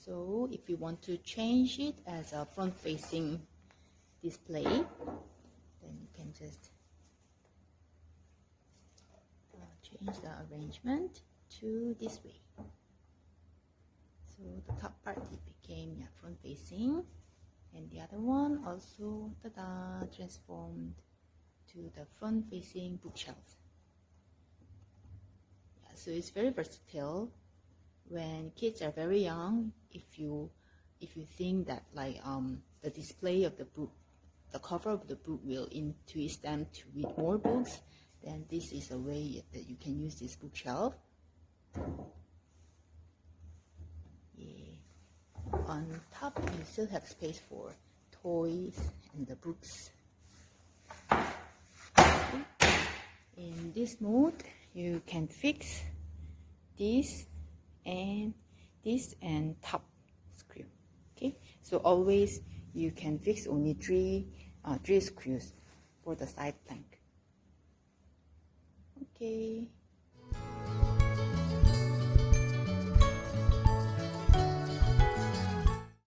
So if you want to change it as a front-facing display, then you can just change the arrangement to this way. So the top part it became front-facing, and the other one also transformed to the front-facing bookshelf. So it's very versatile. When kids are very young, if you think that like the display of the book, the cover of the book will induce them to read more books, then this is a way that you can use this bookshelf. On top, you still have space for toys and the books. In this mode, you can fix this and top screw. Okay, so always you can fix only three screws for the side plank. Okay.